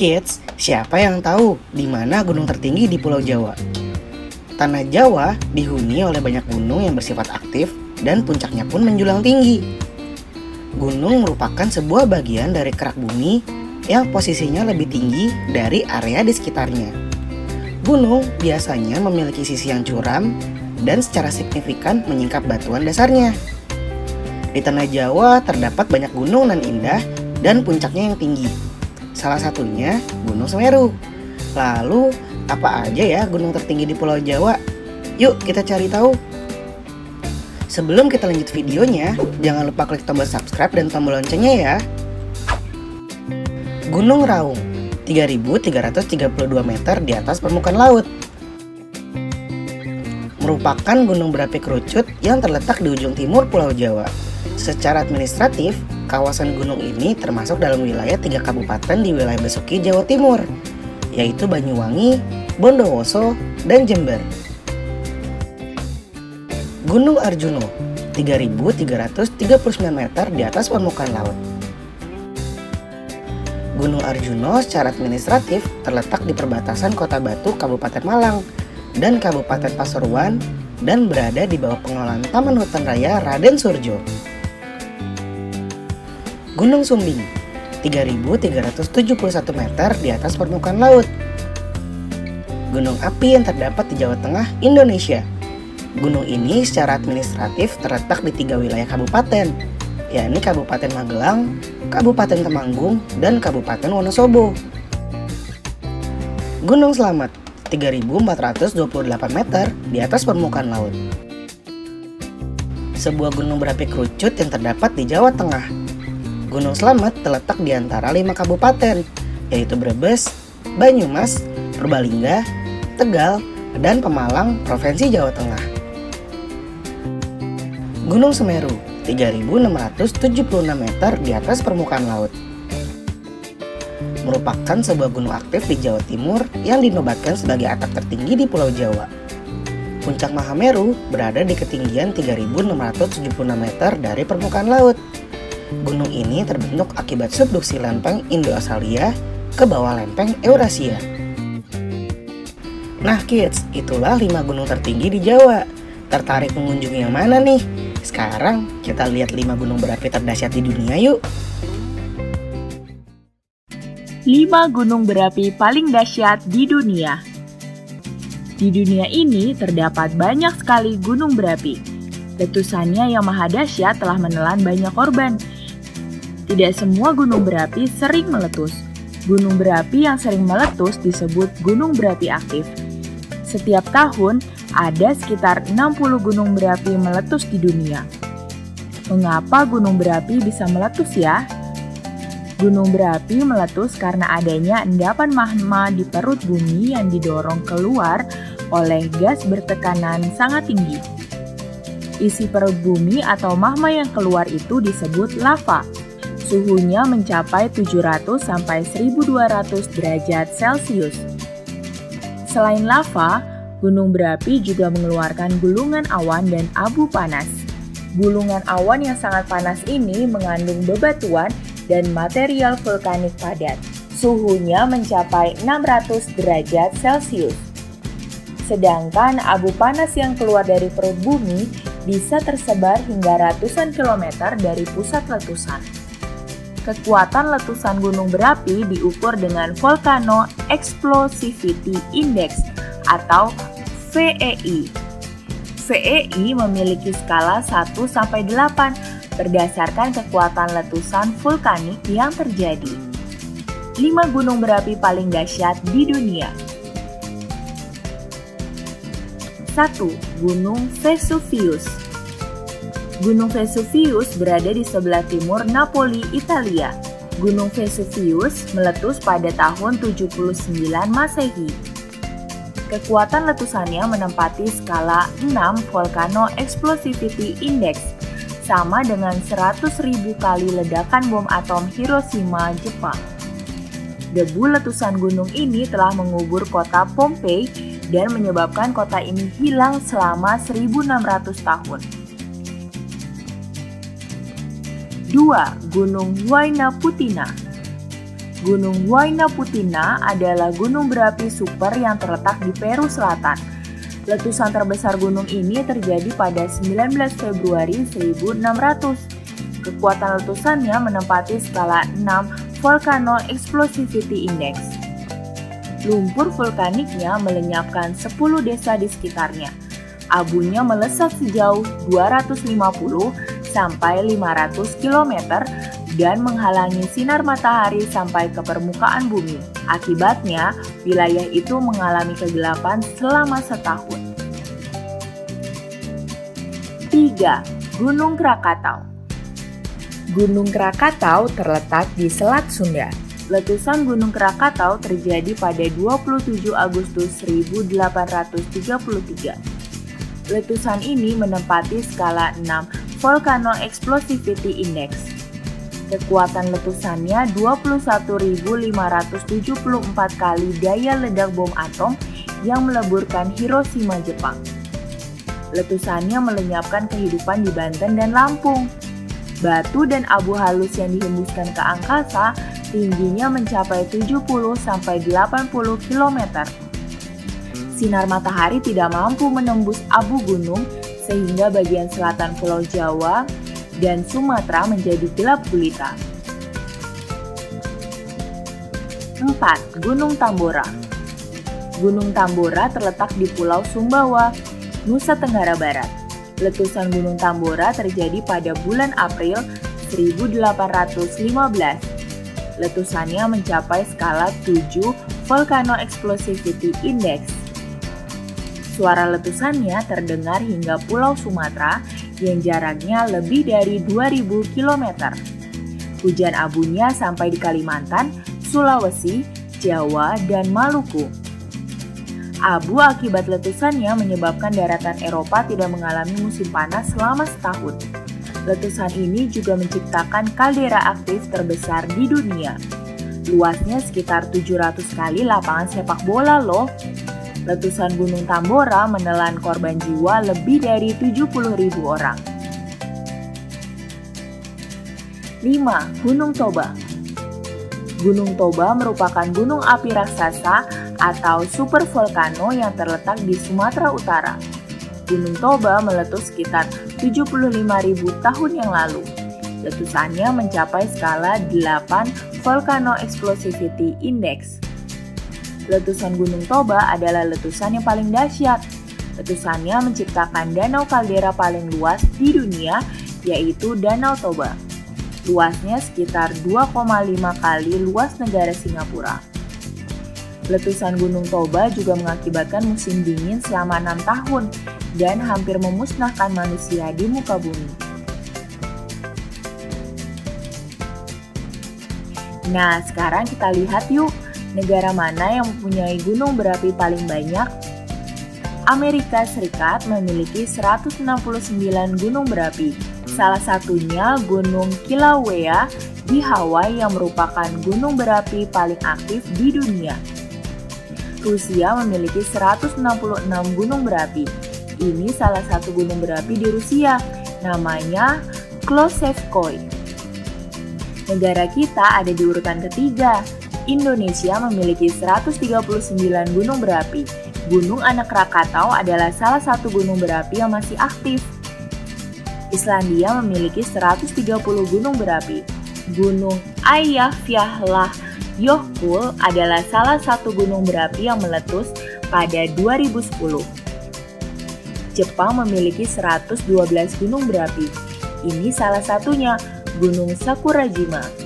Kids, siapa yang tahu di mana gunung tertinggi di Pulau Jawa? Tanah Jawa dihuni oleh banyak gunung yang bersifat aktif dan puncaknya pun menjulang tinggi. Gunung merupakan sebuah bagian dari kerak bumi yang posisinya lebih tinggi dari area di sekitarnya. Gunung biasanya memiliki sisi yang curam dan secara signifikan menyingkap batuan dasarnya. Di Tanah Jawa terdapat banyak gunung nan indah dan puncaknya yang tinggi. Salah satunya Gunung Semeru. Lalu, apa aja ya gunung tertinggi di Pulau Jawa? Yuk kita cari tahu. Sebelum kita lanjut videonya, jangan lupa klik tombol subscribe dan tombol loncengnya ya. Gunung Raung, 3.332 meter di atas permukaan laut. Merupakan gunung berapi kerucut yang terletak di ujung timur Pulau Jawa. Secara administratif, kawasan gunung ini termasuk dalam wilayah 3 kabupaten di wilayah Besuki, Jawa Timur, yaitu Banyuwangi, Bondowoso, dan Jember. Gunung Arjuno, 3.339 meter di atas permukaan laut. Gunung Arjuno secara administratif terletak di perbatasan Kota Batu, Kabupaten Malang, dan Kabupaten Pasuruan, dan berada di bawah pengelolaan Taman Hutan Raya Raden Surjo. Gunung Sumbing, 3.371 meter di atas permukaan laut. Gunung api yang terdapat di Jawa Tengah, Indonesia. Gunung ini secara administratif terletak di 3 wilayah kabupaten, yakni Kabupaten Magelang, Kabupaten Temanggung, dan Kabupaten Wonosobo. Gunung Slamet, 3.428 meter di atas permukaan laut. Sebuah gunung berapi kerucut yang terdapat di Jawa Tengah. Gunung Slamet terletak di antara 5 kabupaten, yaitu Brebes, Banyumas, Purbalingga, Tegal, dan Pemalang, Provinsi Jawa Tengah. Gunung Semeru, 3.676 meter di atas permukaan laut. Merupakan sebuah gunung aktif di Jawa Timur yang dinobatkan sebagai atap tertinggi di Pulau Jawa. Puncak Mahameru berada di ketinggian 3.676 meter dari permukaan laut. Gunung ini terbentuk akibat subduksi lempeng Indo-Australia ke bawah lempeng Eurasia. Nah kids, itulah 5 gunung tertinggi di Jawa. Tertarik mengunjungi yang mana nih? Sekarang kita lihat 5 gunung berapi terdahsyat di dunia yuk. 5 gunung berapi paling dahsyat di dunia. Di dunia ini terdapat banyak sekali gunung berapi. Letusannya yang maha dahsyat telah menelan banyak korban. Tidak semua gunung berapi sering meletus. Gunung berapi yang sering meletus disebut gunung berapi aktif. Setiap tahun ada sekitar 60 gunung berapi meletus di dunia. Mengapa gunung berapi bisa meletus ya? Gunung berapi meletus karena adanya endapan magma di perut bumi yang didorong keluar oleh gas bertekanan sangat tinggi. Isi perut bumi atau magma yang keluar itu disebut lava. Suhunya mencapai 700 sampai 1200 derajat Celcius. Selain lava, gunung berapi juga mengeluarkan gulungan awan dan abu panas. Gulungan awan yang sangat panas ini mengandung bebatuan dan material vulkanik padat. Suhunya mencapai 600 derajat Celcius. Sedangkan abu panas yang keluar dari perut bumi bisa tersebar hingga ratusan kilometer dari pusat letusan. Kekuatan letusan gunung berapi diukur dengan Volcano Explosivity Index atau VEI. VEI memiliki skala 1-8 berdasarkan kekuatan letusan vulkanik yang terjadi. 5 gunung berapi paling dahsyat di dunia. 1. Gunung Vesuvius. Gunung Vesuvius berada di sebelah timur Napoli, Italia. Gunung Vesuvius meletus pada tahun 79 Masehi. Kekuatan letusannya menempati skala 6 Volcano Explosivity Index, sama dengan 100.000 kali ledakan bom atom Hiroshima, Jepang. Debu letusan gunung ini telah mengubur kota Pompei dan menyebabkan kota ini hilang selama 1.600 tahun. 2. Gunung Huayna Putina. Gunung Huayna Putih adalah gunung berapi super yang terletak di Peru Selatan. Letusan terbesar gunung ini terjadi pada 19 Februari 1600. Kekuatan letusannya menempati skala 6 Volcano Explosivity Index. Lumpur vulkaniknya melenyapkan 10 desa di sekitarnya. Abunya melesat sejauh 250 sampai 500 km dan menghalangi sinar matahari sampai ke permukaan bumi. Akibatnya, wilayah itu mengalami kegelapan selama setahun. 3. Gunung Krakatau. Gunung Krakatau terletak di Selat Sunda. Letusan Gunung Krakatau terjadi pada 27 Agustus 1833. Letusan ini menempati skala 6 Volcano Explosivity Index. Kekuatan letusannya 21.574 kali daya ledak bom atom yang meleburkan Hiroshima, Jepang. Letusannya melenyapkan kehidupan di Banten dan Lampung. Batu dan abu halus yang dihembuskan ke angkasa tingginya mencapai 70-80 km. Sinar matahari tidak mampu menembus abu gunung sehingga bagian selatan Pulau Jawa dan Sumatera menjadi gelap gulita. 4. Gunung Tambora. Gunung Tambora terletak di Pulau Sumbawa, Nusa Tenggara Barat. Letusan Gunung Tambora terjadi pada bulan April 1815. Letusannya mencapai skala 7 Volcano Explosivity Index. Suara letusannya terdengar hingga Pulau Sumatera yang jaraknya lebih dari 2000 km. Hujan abunya sampai di Kalimantan, Sulawesi, Jawa, dan Maluku. Abu akibat letusannya menyebabkan daratan Eropa tidak mengalami musim panas selama setahun. Letusan ini juga menciptakan kaldera aktif terbesar di dunia. Luasnya sekitar 700 kali lapangan sepak bola loh. Letusan Gunung Tambora menelan korban jiwa lebih dari 70.000 orang. 5. Gunung Toba. Gunung Toba merupakan gunung api raksasa atau supervolcano yang terletak di Sumatera Utara. Gunung Toba meletus sekitar 75.000 tahun yang lalu. Letusannya mencapai skala 8 Volcano Explosivity Index. Letusan Gunung Toba adalah letusan yang paling dahsyat. Letusannya menciptakan danau kaldera paling luas di dunia, yaitu Danau Toba. Luasnya sekitar 2,5 kali luas negara Singapura. Letusan Gunung Toba juga mengakibatkan musim dingin selama 6 tahun dan hampir memusnahkan manusia di muka bumi. Nah, sekarang kita lihat yuk. Negara mana yang mempunyai gunung berapi paling banyak? Amerika Serikat memiliki 169 gunung berapi. Salah satunya Gunung Kilauea di Hawaii yang merupakan gunung berapi paling aktif di dunia. Rusia memiliki 166 gunung berapi. Ini salah satu gunung berapi di Rusia, namanya Klosevskoy. Negara kita ada di urutan ketiga. Indonesia memiliki 139 gunung berapi. Gunung Anak Krakatau adalah salah satu gunung berapi yang masih aktif. Islandia memiliki 130 gunung berapi. Gunung Eyjafjallajökull adalah salah satu gunung berapi yang meletus pada 2010. Jepang memiliki 112 gunung berapi. Ini salah satunya, Gunung Sakurajima.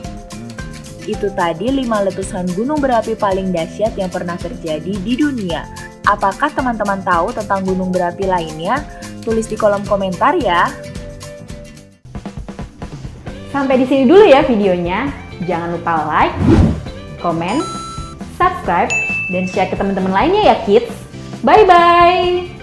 Itu tadi 5 letusan gunung berapi paling dahsyat yang pernah terjadi di dunia. Apakah teman-teman tahu tentang gunung berapi lainnya? Tulis di kolom komentar ya. Sampai di sini dulu ya videonya. Jangan lupa like, komen, subscribe, dan share ke teman-teman lainnya ya kids. Bye-bye!